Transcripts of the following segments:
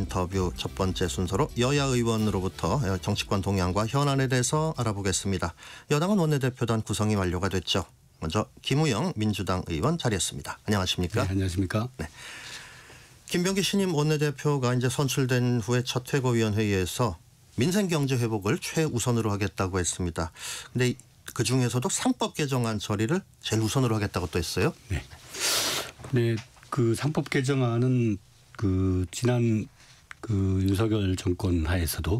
인터뷰 첫 번째 순서로 여야 의원으로부터 정치권 동향과 현안에 대해서 알아보겠습니다. 여당은 원내대표단 구성이 완료가 됐죠. 먼저 김우영 민주당 의원 자리했습니다. 안녕하십니까? 네, 안녕하십니까? 네. 김병기 신임 원내대표가 이제 선출된 후에 첫 최고위원회의에서 민생 경제 회복을 최우선으로 하겠다고 했습니다. 근데 그 중에서도 상법 개정안 처리를 제일 우선으로 하겠다고 또 했어요. 네. 네, 그 상법 개정안은 그 지난 그 윤석열 정권 하에서도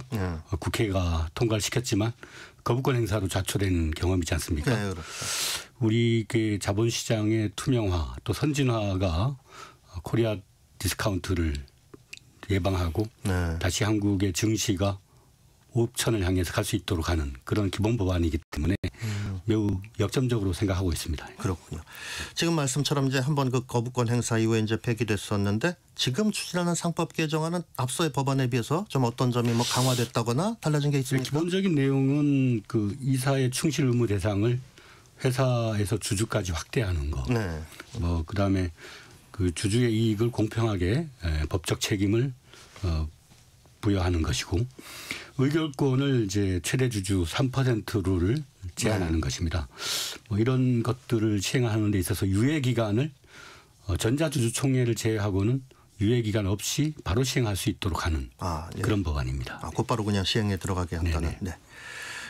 국회가 통과를 시켰지만 거부권 행사로 좌초된 경험이지 않습니까? 네, 그렇죠. 우리 그 자본시장의 투명화 또 선진화가 코리아 디스카운트를 예방하고 네. 다시 한국의 증시가 5천을 향해서 갈 수 있도록 하는 그런 기본 법안이기 때문에 매우 역점적으로 생각하고 있습니다. 그렇군요. 지금 말씀처럼 이제 한번 그 거부권 행사 이후에 이제 폐기됐었는데 지금 추진하는 상법 개정안은 앞서의 법안에 비해서 좀 어떤 점이 뭐 강화됐다거나 달라진 게 있습니까? 기본적인 내용은 그 이사의 충실 의무 대상을 회사에서 주주까지 확대하는 거. 네. 뭐 그다음에 그 주주의 이익을 공평하게 법적 책임을 부여하는 것이고 의결권을 이제 최대 주주 3%를 제한하는 것입니다. 뭐 이런 것들을 시행하는 데 있어서 유예 기간을 전자주주 총회를 제외하고는 유예 기간 없이 바로 시행할 수 있도록 하는 예. 그런 법안입니다. 곧바로 그냥 시행에 들어가게 한다는. 네네. 네.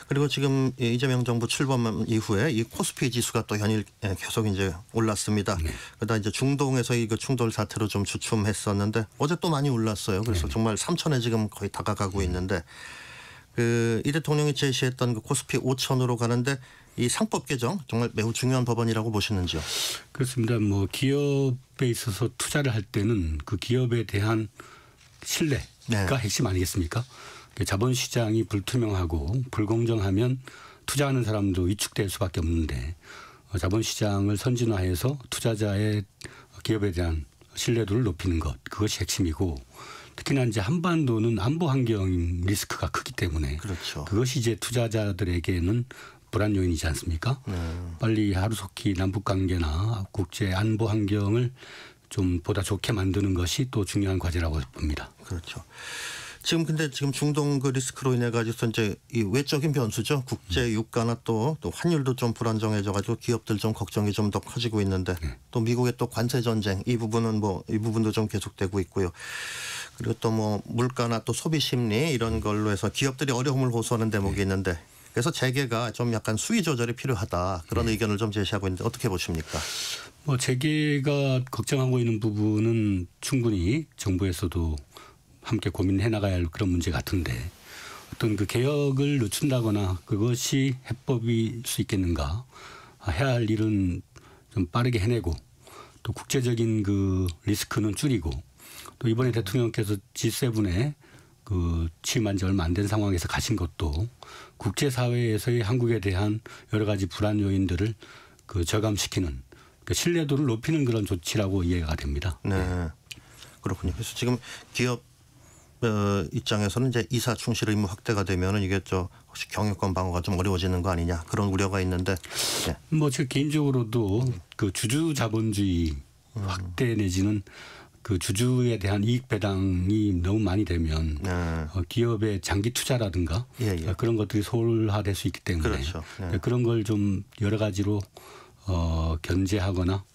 그리고 지금 이재명 정부 출범 이후에 이 코스피 지수가 또 연일 계속 이제 올랐습니다. 네. 그러다 이제 중동에서 이 충돌 사태로 좀 주춤했었는데 어제 또 많이 올랐어요. 그래서 정말 3천에 지금 거의 다가가고 있는데 이 대통령이 제시했던 그 코스피 5천으로 가는데 이 상법 개정 정말 매우 중요한 법안이라고 보시는지요? 그렇습니다. 뭐 기업에 있어서 투자를 할 때는 그 기업에 대한 신뢰가 네. 핵심 아니겠습니까? 자본시장이 불투명하고 불공정하면 투자하는 사람도 위축될 수밖에 없는데 자본시장을 선진화해서 투자자의 기업에 대한 신뢰도를 높이는 것 그것이 핵심이고 특히나 이제 한반도는 안보 환경 리스크가 크기 때문에 그렇죠. 그것이 이제 투자자들에게는 불안 요인이지 않습니까? 빨리 하루속히 남북 관계나 국제 안보 환경을 좀 보다 좋게 만드는 것이 또 중요한 과제라고 봅니다. 그렇죠. 지금 중동 그 리스크로 인해 가지고 이제 이 외적인 변수죠. 국제 유가나 또 환율도 좀 불안정해져 가지고 기업들 좀 걱정이 좀 더 커지고 있는데 또 미국의 또 관세 전쟁 이 부분도 좀 계속되고 있고요. 그리고 또 뭐 물가나 또 소비 심리 이런 걸로 해서 기업들이 어려움을 호소하는 대목이 있는데 그래서 재계가 좀 약간 수위 조절이 필요하다 그런 의견을 좀 제시하고 있는데 어떻게 보십니까? 뭐 재계가 걱정하고 있는 부분은 충분히 정부에서도 함께 고민해 나가야 할 그런 문제 같은데 어떤 그 개혁을 늦춘다거나 그것이 해법일 수 있겠는가 해야 할 일은 좀 빠르게 해내고 또 국제적인 그 리스크는 줄이고 또 이번에 대통령께서 G7에 그 취임한 지 얼마 안 된 상황에서 가신 것도 국제사회에서의 한국에 대한 여러 가지 불안 요인들을 그 저감시키는 그 신뢰도를 높이는 그런 조치라고 이해가 됩니다. 네. 그렇군요. 그래서 지금 기업 입장에서는 이제 이사 충실 의무 확대가 되면은 이게 혹시 경영권 방어가 좀 어려워지는 거 아니냐 그런 우려가 있는데. 네. 뭐 제 개인적으로도 그 주주 자본주의 확대 내지는 그 주주에 대한 이익 배당이 너무 많이 되면 기업의 장기 투자라든가 그런 것들이 소홀화될 수 있기 때문에 그렇죠. 그런 걸 좀 여러 가지로 견제하거나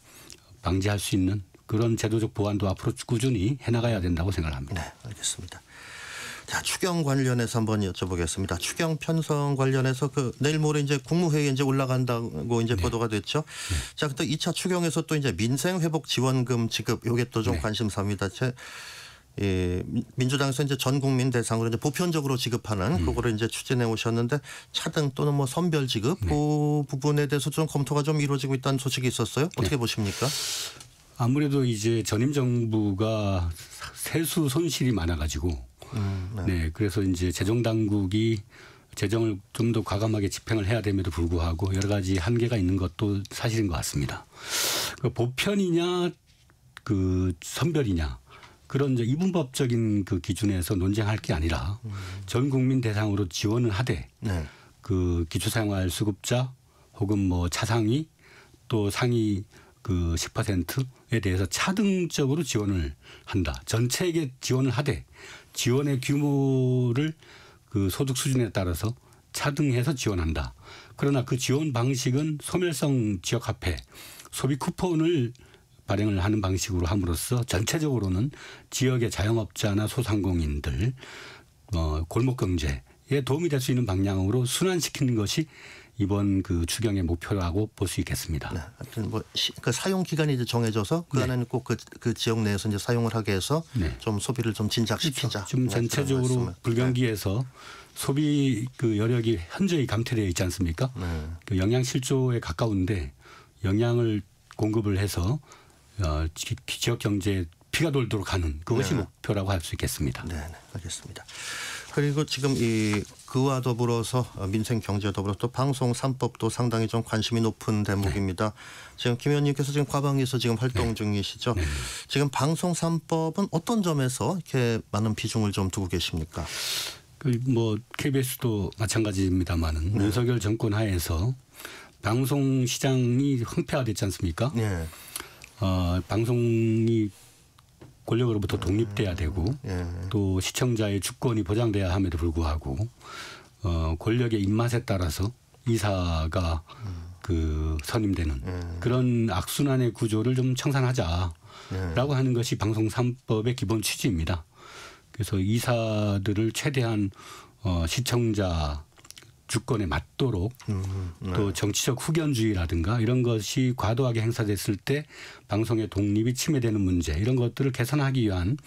방지할 수 있는 그런 제도적 보완도 앞으로 꾸준히 해나가야 된다고 생각합니다. 네, 알겠습니다. 자, 추경 관련해서 한번 여쭤보겠습니다. 추경 편성 관련해서 내일 모레 이제 국무회의에 이제 올라간다고 이제 보도가 됐죠. 자, 또 2차 추경에서 또 이제 민생 회복 지원금 지급 요게 또 좀 관심사입니다. 민주당에서 이제 전 국민 대상으로 이제 보편적으로 지급하는 그거를 이제 추진해 오셨는데 차등 또는 뭐 선별 지급 그 부분에 대해서 좀 검토가 좀 이루어지고 있다는 소식이 있었어요. 어떻게 보십니까? 아무래도 이제 전임 정부가 세수 손실이 많아가지고 그래서 이제 재정 당국이 재정을 좀 더 과감하게 집행을 해야 됨에도 불구하고 여러 가지 한계가 있는 것도 사실인 것 같습니다. 그 보편이냐 그 선별이냐 그런 이제 이분법적인 그 기준에서 논쟁할 게 아니라 전 국민 대상으로 지원을 하되 그 기초생활수급자 혹은 뭐 차상위 또 상위 그 10%에 대해서 차등적으로 지원을 한다. 전체에게 지원을 하되 지원의 규모를 그 소득 수준에 따라서 차등해서 지원한다. 그러나 그 지원 방식은 소멸성 지역화폐, 소비 쿠폰을 발행을 하는 방식으로 함으로써 전체적으로는 지역의 자영업자나 소상공인들, 골목경제에 도움이 될 수 있는 방향으로 순환시키는 것이 이번 그 추경의 목표라고 볼 수 있겠습니다. 네, 하여튼 그 사용 기간이 이제 정해져서 그 안에는 꼭 그 지역 내에서 이제 사용을 하게 해서 좀 소비를 좀 진작시키자. 좀 전체적으로 불경기에서 소비 그 여력이 현저히 감퇴되어 있지 않습니까? 그 영양 실조에 가까운데 영양을 공급을 해서 지역 경제에 피가 돌도록 하는 그것이 목표라고 할 수 있겠습니다. 네, 알겠습니다. 그리고 지금 그와 더불어서 민생 경제 더불어서 또 방송 3법도 상당히 좀 관심이 높은 대목입니다. 지금 김 의원님께서 지금 과방위에서 지금 활동 중이시죠. 지금 방송 3법은 어떤 점에서 이렇게 많은 비중을 좀 두고 계십니까? KBS도 마찬가지입니다만은 윤석열 정권 하에서 방송 시장이 황폐화됐지 않습니까? 네. 방송이 권력으로부터 독립돼야 되고 또 시청자의 주권이 보장돼야 함에도 불구하고 권력의 입맛에 따라서 이사가 그 선임되는 그런 악순환의 구조를 좀 청산하자라고 하는 것이 방송 3법의 기본 취지입니다. 그래서 이사들을 최대한 시청자 주권에 맞도록 또 정치적 후견주의라든가 이런 것이 과도하게 행사됐을 때 방송의 독립이 침해되는 문제 이런 것들을 개선하기 위한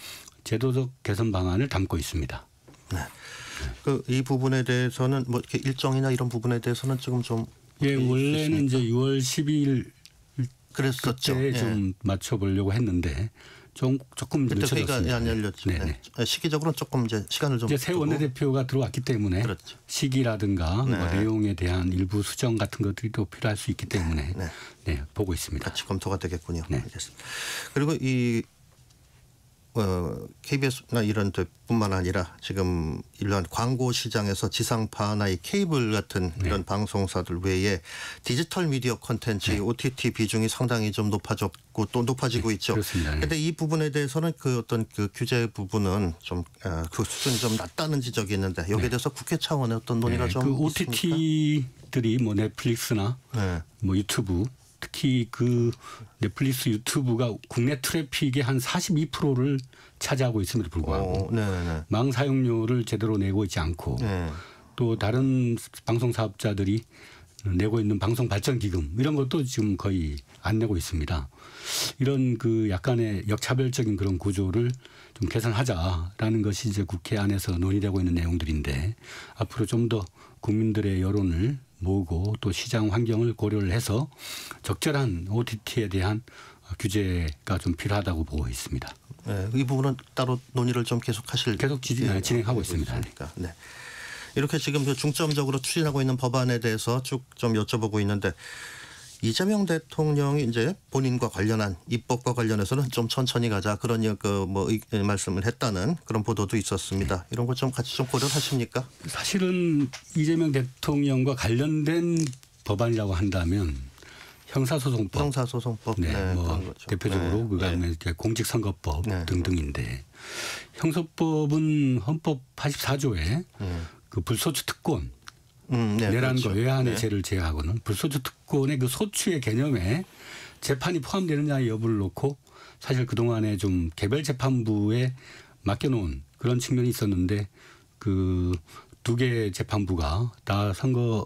제도적 개선 방안을 담고 있습니다. 네. 이 부분에 대해서는 뭐 이렇게 일정이나 이런 부분에 대해서는 지금 좀 원래는 이제 6월 12일 그랬었죠. 그때 좀 맞춰보려고 했는데 조금 늦춰졌습니다. 회의가 안 열렸죠. 네. 시기적으로는 조금 이제 시간을 좀. 이제 새 원내대표가 들어왔기 때문에 그렇죠. 시기라든가 뭐 내용에 대한 일부 수정 같은 것들이 또 필요할 수 있기 때문에 보고 있습니다. 같이 검토가 되겠군요. 알겠습니다. 그리고 이 KBS나 이런 데뿐만 아니라 지금 이러한 광고 시장에서 지상파나 이 케이블 같은 이런 방송사들 외에 디지털 미디어 콘텐츠 OTT 비중이 상당히 좀 높아졌고 또 높아지고 있죠. 그런데 이 부분에 대해서는 그 어떤 그 규제 부분은 좀 그 수준이 좀 낮다는 지적이 있는데 여기에 대해서 국회 차원의 어떤 논의가 좀 그 있습니까? OTT들이 뭐 넷플릭스나 뭐 유튜브 특히 그 넷플릭스 유튜브가 국내 트래픽의 한 42%를 차지하고 있음에도 불구하고 망 사용료를 제대로 내고 있지 않고 또 다른 방송 사업자들이 내고 있는 방송 발전 기금 이런 것도 지금 거의 안 내고 있습니다. 이런 그 약간의 역차별적인 그런 구조를 좀 개선하자라는 것이 이제 국회 안에서 논의되고 있는 내용들인데 앞으로 좀 더 국민들의 여론을 모으고 또 시장 환경을 고려를 해서 적절한 OTT에 대한 규제가 좀 필요하다고 보고 있습니다. 이 부분은 따로 논의를 좀 계속 진행하고 있습니다. 네. 이렇게 지금 중점적으로 추진하고 있는 법안에 대해서 쭉 좀 여쭤보고 있는데 이재명 대통령이 이제 본인과 관련한 입법과 관련해서는 좀 천천히 가자 그런 말씀을 했다는 그런 보도도 있었습니다. 이런 것 좀 같이 좀 고려하십니까? 사실은 이재명 대통령과 관련된 법안이라고 한다면 형사소송법, 대표적으로 그다음에 공직선거법 등등인데 형사법은 헌법 84조에 그 불소추 특권 내란과 외환의 죄를 제외하고는 불소추 특권의 그 소추의 개념에 재판이 포함되느냐의 여부를 놓고 사실 그동안에 좀 개별 재판부에 맡겨놓은 그런 측면이 있었는데 그 두 개의 재판부가 다 선거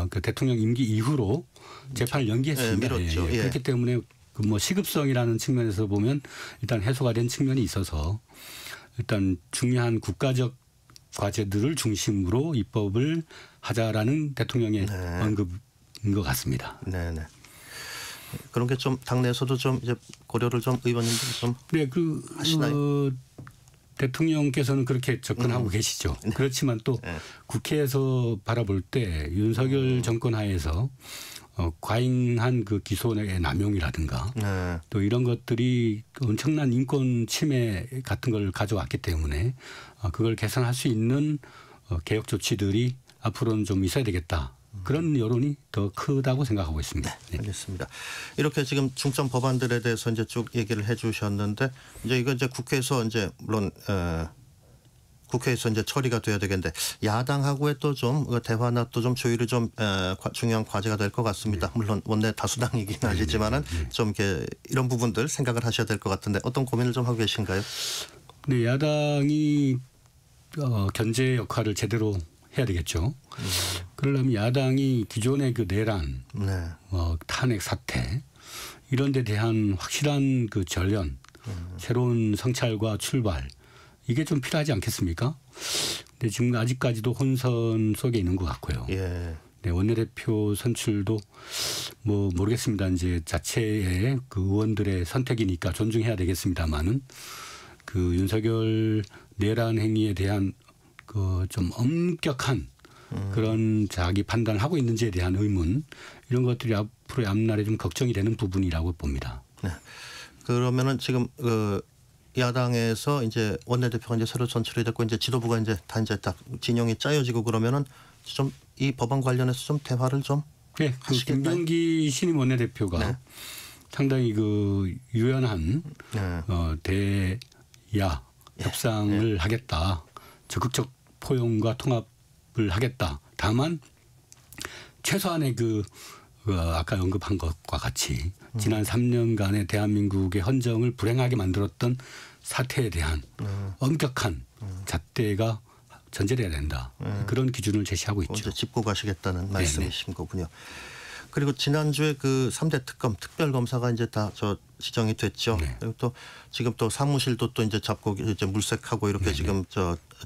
그 대통령 임기 이후로 재판을 연기했습니다. 그렇기 때문에 그 뭐 시급성이라는 측면에서 보면 일단 해소가 된 측면이 있어서 일단 중요한 국가적 과제들을 중심으로 입법을 하자라는 대통령의 언급인 것 같습니다. 네네. 그런 게 좀 당내에서도 좀 이제 고려를 좀 의원님들 좀 하시나요? 대통령께서는 그렇게 접근하고 계시죠. 그렇지만 또 국회에서 바라볼 때 윤석열 정권 하에서 과잉한 그 기소의 남용이라든가 또 이런 것들이 엄청난 인권 침해 같은 걸 가져왔기 때문에 그걸 개선할 수 있는 개혁 조치들이 앞으로는 좀 있어야 되겠다. 그런 여론이 더 크다고 생각하고 있습니다. 네. 알겠습니다. 이렇게 지금 중점 법안들에 대해서 이제 쭉 얘기를 해주셨는데 이제 이거 이제 국회에서 이제 물론 국회에서 이제 처리가 돼야 되겠는데 야당하고의 또 좀 대화나 또 좀 조율이 좀 중요한 과제가 될 것 같습니다. 물론 원내 다수당이긴 하시지만은 좀 이렇게 이런 부분들 생각을 하셔야 될 것 같은데 어떤 고민을 좀 하고 계신가요? 네, 야당이 견제 역할을 제대로 해야 되겠죠. 그러려면 야당이 기존의 그 내란, 네. 탄핵 사태 이런 데 대한 확실한 그 전련, 새로운 성찰과 출발 이게 좀 필요하지 않겠습니까? 근데 지금 아직까지도 혼선 속에 있는 것 같고요. 예. 네, 원내대표 선출도 뭐 모르겠습니다. 이제 자체의 그 의원들의 선택이니까 존중해야 되겠습니다만은 그 윤석열 내란 행위에 대한 그 좀 엄격한 그런 자기 판단을 하고 있는지에 대한 의문 이런 것들이 앞으로의 앞날에 좀 걱정이 되는 부분이라고 봅니다. 네. 그러면은 지금 야당에서 이제 원내대표가 이제 새로 선출이 됐고 이제 지도부가 이제 다 이제 딱 진영이 짜여지고 그러면은 좀 이 법안 관련해서 좀 대화를 좀 네, 그 하시겠나요? 김병기 신임 원내대표가 네. 상당히 그 유연한 네. 대야 협상을 하겠다. 적극적 포용과 통합을 하겠다. 다만 최소한의 그 아까 언급한 것과 같이 지난 3년간의 대한민국의 헌정을 불행하게 만들었던 사태에 대한 엄격한 잣대가 전제돼야 된다. 그런 기준을 제시하고 있죠. 이제 짚고 가시겠다는 말씀이신 거군요. 그리고 지난주에 그 3대 특검 특별검사가 이제 다 지정이 됐죠. 네. 그리고 또 지금 또 사무실도 또 이제 잡고 이제 물색하고 이렇게 지금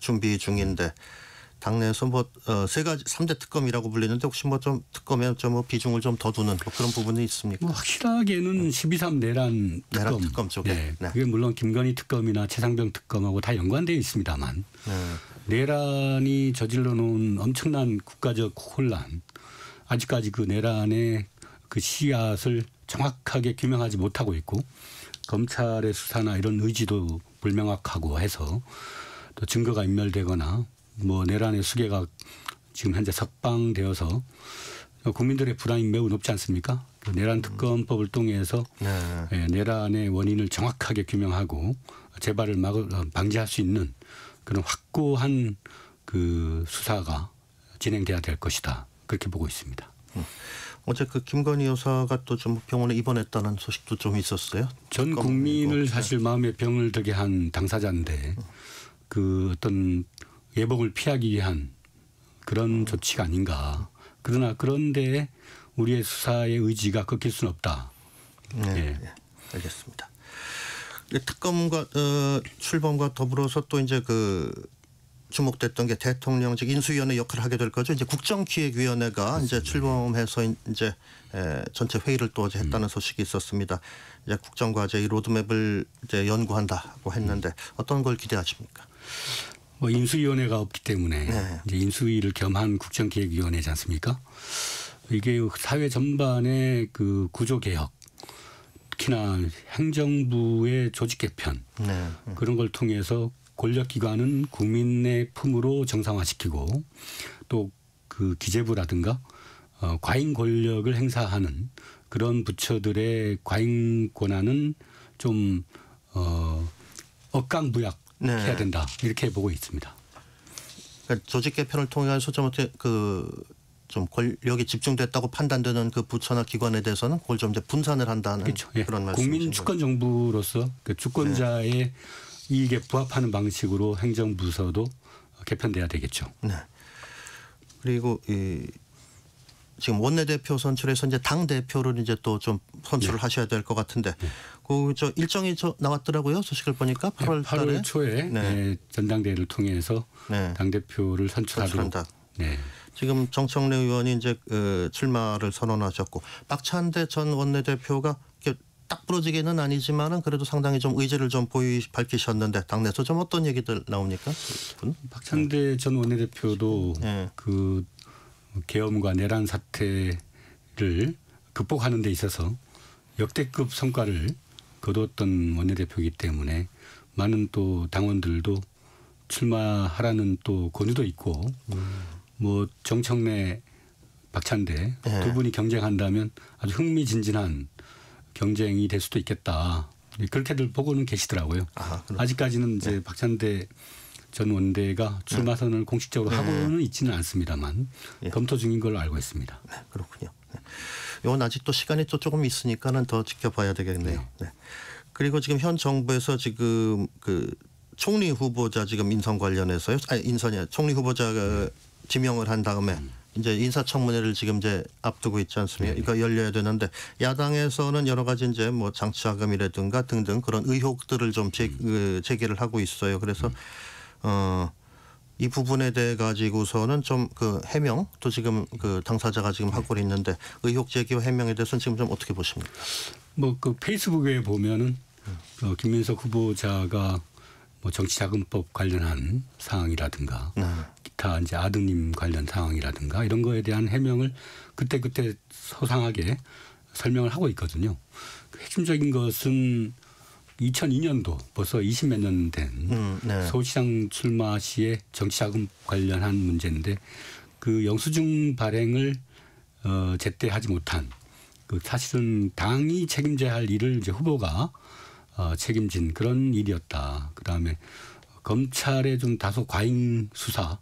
준비 중인데 당내에서 뭐 세 가지 3대 특검이라고 불리는데 혹시 뭐 좀 특검에 좀 뭐 비중을 좀 더 두는 뭐 그런 부분이 있습니까? 뭐 확실하게는 12.3 내란 특검. 내란 특검 쪽에. 네. 네. 그게 물론 김건희 특검이나 최상병 특검하고 다 연관되어 있습니다만 네. 내란이 저질러 놓은 엄청난 국가적 혼란 아직까지 그 내란의 그 씨앗을 정확하게 규명하지 못하고 있고 검찰의 수사나 이런 의지도 불명확하고 해서 또 증거가 인멸되거나 뭐 내란의 수괴가 지금 현재 석방되어서 국민들의 불안이 매우 높지 않습니까? 내란 특검법을 통해서 네. 내란의 원인을 정확하게 규명하고 재발을 방지할 수 있는 그런 확고한 그 수사가 진행돼야 될 것이다. 그렇게 보고 있습니다. 어제 그 김건희 여사가 또 좀 병원에 입원했다는 소식도 좀 있었어요. 전 국민을 사실 마음에 병을 들게 한 당사자인데 그 어떤 예복을 피하기 위한 그런 조치가 아닌가. 그러나 그런데 우리의 수사의 의지가 꺾일 수는 없다. 네, 예. 네. 알겠습니다. 특검과 출범과 더불어서 또 이제 그 주목됐던 게 대통령직 인수위원회 역할을 하게 될 거죠. 이제 국정기획위원회가 그렇습니다. 이제 출범해서 이제 전체 회의를 또 어제 했다는 소식이 있었습니다. 이제 국정과제 이 로드맵을 이제 연구한다고 했는데 어떤 걸 기대하십니까? 뭐 인수위원회가 없기 때문에 네. 이제 인수위를 겸한 국정기획위원회지 않습니까? 이게 사회 전반의 그 구조 개혁, 특히나 행정부의 조직 개편 네. 그런 걸 통해서 권력기관은 국민의 품으로 정상화시키고 또 그 기재부라든가 과잉 권력을 행사하는 그런 부처들의 과잉 권한은 좀 억강부약해야 된다 이렇게 보고 있습니다. 그러니까 조직 개편을 통해서 좀 어떻게 좀 권력이 집중됐다고 판단되는 그 부처나 기관에 대해서는 그걸 좀 이제 분산을 한다는 그렇죠. 예. 그런 말씀이신 국민 주권 정부로서 그 주권자의 이익에 부합하는 방식으로 행정부서도 개편돼야 되겠죠. 네. 그리고 지금 원내대표 선출에서 이제 당 대표를 이제 또 좀 선출을 하셔야 될 것 같은데 그 일정이 나왔더라고요. 소식을 보니까 8월 달에 8월 초에 전당대회를 통해서 당 대표를 선출하도록. 선출한다. 네. 지금 정청래 의원이 이제 출마를 선언하셨고 박찬대 전 원내대표가 딱 부러지게는 아니지만은 그래도 상당히 좀 의지를 좀 밝히셨는데 당내에서 좀 어떤 얘기들 나옵니까? 박찬대 전 원내대표도 그 계엄과 내란 사태를 극복하는 데 있어서 역대급 성과를 거두었던 원내대표이기 때문에 많은 또 당원들도 출마하라는 또 권유도 있고 뭐 정청래 박찬대 예. 두 분이 경쟁한다면 아주 흥미진진한 경쟁이 될 수도 있겠다. 그렇게들 보고는 계시더라고요. 아직까지는 이제 박찬대 전 원내가 출마 선언을 공식적으로 하고는 있지는 않습니다만 검토 중인 걸로 알고 있습니다. 네, 그렇군요. 네. 이건 아직 또 시간이 또 조금 있으니까는 더 지켜봐야 되겠네요. 네. 그리고 지금 현 정부에서 지금 그 총리 후보자 지금 인선 관련해서요. 아니 인선이야. 총리 후보자 지명을 한 다음에 이제 인사청문회를 지금 이제 앞두고 있지 않습니까? 이거 열려야 되는데 야당에서는 여러 가지 이제 뭐 장치자금이라든가 등등 그런 의혹들을 좀 제기를 하고 있어요. 그래서 이 부분에 대해 가지고서는 좀 그 해명 또 지금 그 당사자가 지금 하고 있는데 의혹 제기와 해명에 대해서는 지금 좀 어떻게 보십니까? 뭐 그 페이스북에 보면은 김민석 후보자가 뭐 정치자금법 관련한 사항이라든가 기타 이제 아드님 관련 사항이라든가 이런 거에 대한 해명을 그때 소상하게 설명을 하고 있거든요. 핵심적인 것은 2002년도 벌써 20몇 년 된 서울시장 출마 시에 정치자금 관련한 문제인데 그 영수증 발행을 제때 하지 못한 그 사실은 당이 책임져야 할 일을 이제 후보가 책임진 그런 일이었다. 그다음에 검찰의 좀 다소 과잉 수사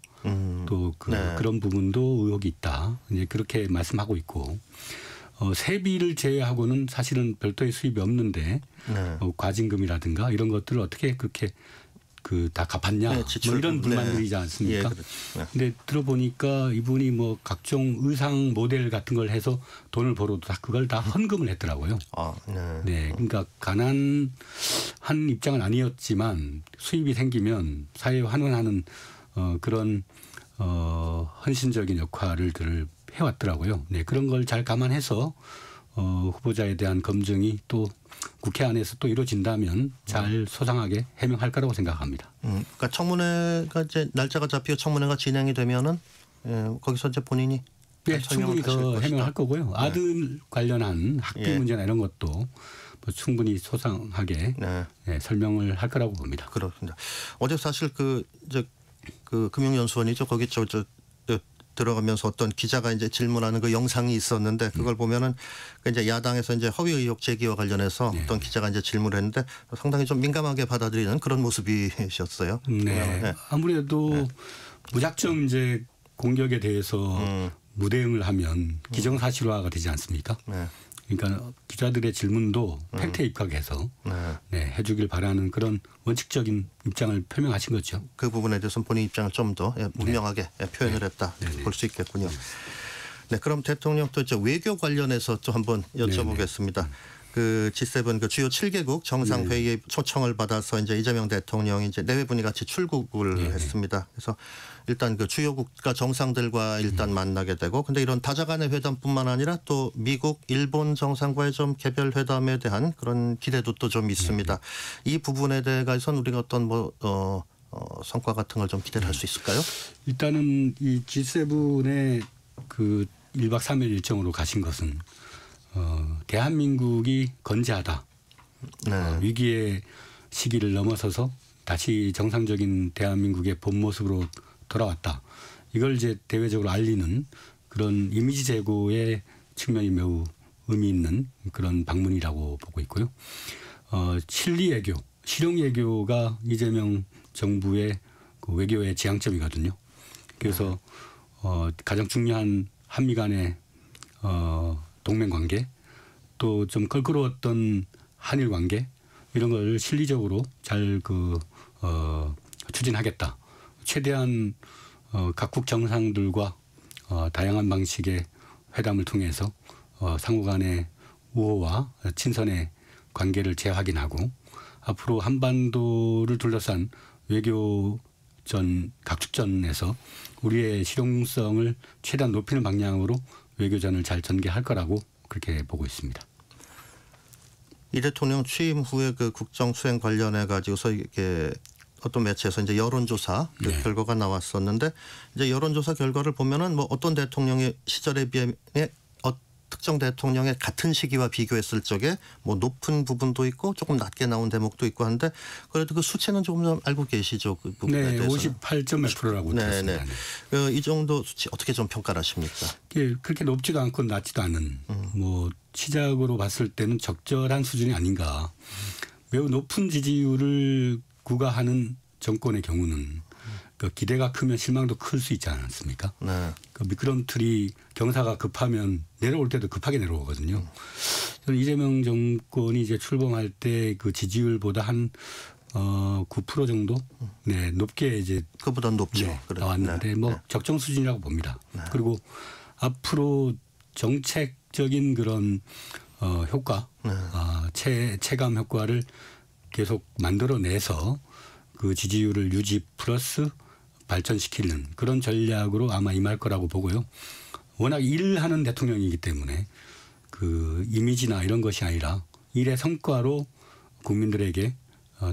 또 그런 부분도 의혹이 있다. 이제 그렇게 말씀하고 있고 세비를 제외하고는 사실은 별도의 수입이 없는데 과징금이라든가 이런 것들을 어떻게 그렇게 그 다 갚았냐 뭐 이런 불만들이지 않습니까? 근데 들어보니까 이분이 뭐 각종 의상 모델 같은 걸 해서 돈을 벌어도 다 그걸 다 헌금을 했더라고요. 네, 그러니까 가난한 입장은 아니었지만 수입이 생기면 사회에 환원하는 그런 헌신적인 역할을 해왔더라고요. 네, 그런 걸 잘 감안해서 후보자에 대한 검증이 또 국회 안에서 또 이루어진다면 잘 소상하게 해명할 거라고 생각합니다. 그러니까 청문회가 이제 날짜가 잡히고 청문회가 진행이 되면은 거기서 이제 본인이 충분히 더 해명할 거고요. 아들 관련한 학비 문제나 이런 것도 뭐 충분히 소상하게 설명을 할 거라고 봅니다. 그렇습니다. 어제 사실 그 금융연수원이죠. 거기 들어가면서 어떤 기자가 이제 질문하는 그 영상이 있었는데 그걸 보면은 이제 야당에서 이제 허위 의혹 제기와 관련해서 어떤 기자가 이제 질문을 했는데 상당히 좀 민감하게 받아들이는 그런 모습이셨어요. 네. 아무래도 무작정 이제 공격에 대해서 무대응을 하면 기정사실화가 되지 않습니까? 그러니까 기자들의 질문도 팩트에 입각해서 해주길 바라는 그런 원칙적인 입장을 표명하신 거죠. 그 부분에 대해서는 본인 입장을 좀 더 분명하게 표현을 했다 볼 수 있겠군요. 네, 그럼 대통령 또 이제 외교 관련해서 좀 한번 여쭤보겠습니다. 그 G7 그 주요 7개국 정상회의에 초청을 받아서 이제 이재명 대통령이 이제 내외분이 같이 출국을 했습니다. 그래서 일단 그 주요 국가 정상들과 일단 만나게 되고 근데 이런 다자간의 회담뿐만 아니라 또 미국, 일본 정상과의 좀 개별 회담에 대한 그런 기대도 또 좀 있습니다. 이 부분에 대해서는 우리가 어떤 성과 같은 걸 좀 기대를 할 수 있을까요? 일단은 이 G7의 그 1박 3일 일정으로 가신 것은 대한민국이 건재하다. 위기의 시기를 넘어서서 다시 정상적인 대한민국의 본 모습으로 돌아왔다. 이걸 이제 대외적으로 알리는 그런 이미지 제고의 측면이 매우 의미 있는 그런 방문이라고 보고 있고요. 실리 외교, 실용 외교가 이재명 정부의 그 외교의 지향점이거든요. 그래서 가장 중요한 한미 간의 동맹 관계 또 좀 껄끄러웠던 한일 관계 이런 걸 실리적으로 잘 추진하겠다. 최대한 각국 정상들과 다양한 방식의 회담을 통해서 상호 간의 우호와 친선의 관계를 재확인하고 앞으로 한반도를 둘러싼 외교전 각축전에서 우리의 실용성을 최대한 높이는 방향으로 외교전을 잘 전개할 거라고 그렇게 보고 있습니다. 이 대통령 취임 후에 그 국정 수행 관련해 가지고서 이게 어떤 매체에서 이제 여론조사 그 결과가 나왔었는데 이제 여론조사 결과를 보면은 뭐 어떤 대통령의 시절에 비해 특정 대통령의 같은 시기와 비교했을 적에 뭐 높은 부분도 있고 조금 낮게 나온 대목도 있고 한데 그래도 그 수치는 조금 좀 알고 계시죠? 그 부분에 네, 대해서는. 58.몇%라고 들었습니다. 이 정도 수치 어떻게 좀 평가를 하십니까? 그렇게 높지도 않고 낮지도 않은 뭐 시작으로 봤을 때는 적절한 수준이 아닌가. 매우 높은 지지율을 구가하는 정권의 경우는 그 기대가 크면 실망도 클 수 있지 않습니까? 네. 그 미끄럼틀이 경사가 급하면 내려올 때도 급하게 내려오거든요. 저는 이재명 정권이 이제 출범할 때 그 지지율보다 한 9% 정도 네, 높게 이제 그보다 높죠. 네, 그래. 나왔는데 네. 뭐 네. 적정 수준이라고 봅니다. 그리고 앞으로 정책적인 그런 효과, 체감 효과를 계속 만들어내서 그 지지율을 유지 플러스 발전시키는 그런 전략으로 아마 임할 거라고 보고요. 워낙 일하는 대통령이기 때문에 그 이미지나 이런 것이 아니라 일의 성과로 국민들에게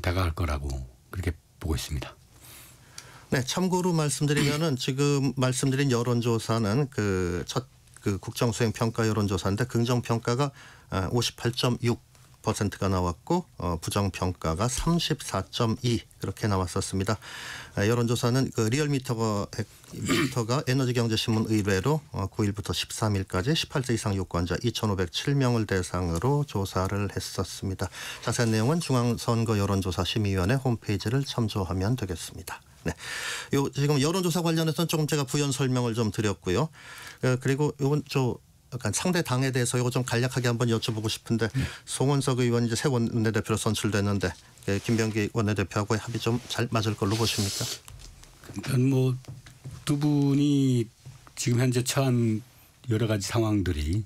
다가갈 거라고 그렇게 보고 있습니다. 네, 참고로 말씀드리면은 지금 말씀드린 여론조사는 그 첫 그 국정수행 평가 여론조사인데 긍정 평가가 58.6%가 나왔고 부정 평가가 34.2 그렇게 나왔었습니다. 여론조사는 그 리얼미터가 에너지경제신문 의뢰로 9일부터 13일까지 18세 이상 유권자 2,507명을 대상으로 조사를 했었습니다. 자세한 내용은 중앙선거 여론조사 심의위원회 홈페이지를 참조하면 되겠습니다. 네, 요 지금 여론조사 관련해서는 조금 제가 부연 설명을 좀 드렸고요. 그리고 요건 약간 상대 당에 대해서 이거 좀 간략하게 한번 여쭤보고 싶은데 송원석 의원 이제 새 원내대표로 선출됐는데 김병기 원내대표하고의 합이 좀 잘 맞을 걸로 보십니까? 일단 뭐 두 분이 지금 현재 처한 여러 가지 상황들이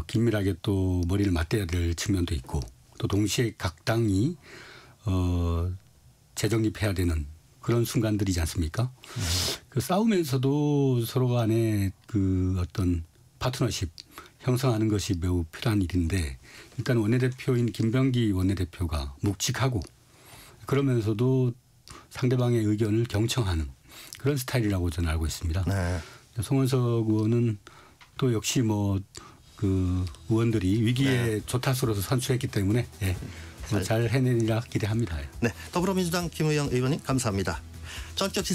긴밀하게 또 머리를 맞대야 될 측면도 있고 또 동시에 각 당이 재정립해야 되는 그런 순간들이지 않습니까? 그 싸우면서도 서로 간에 그 어떤 파트너십 형성하는 것이 매우 필요한 일인데 일단 원내대표인 김병기 원내대표가 묵직하고 그러면서도 상대방의 의견을 경청하는 그런 스타일이라고 저는 알고 있습니다. 네. 송원석 의원은 또 역시 뭐 그 의원들이 위기에 조타수로서 선출했기 때문에 잘 해내리라 기대합니다. 네, 더불어민주당 김의영 의원님 감사합니다. 전격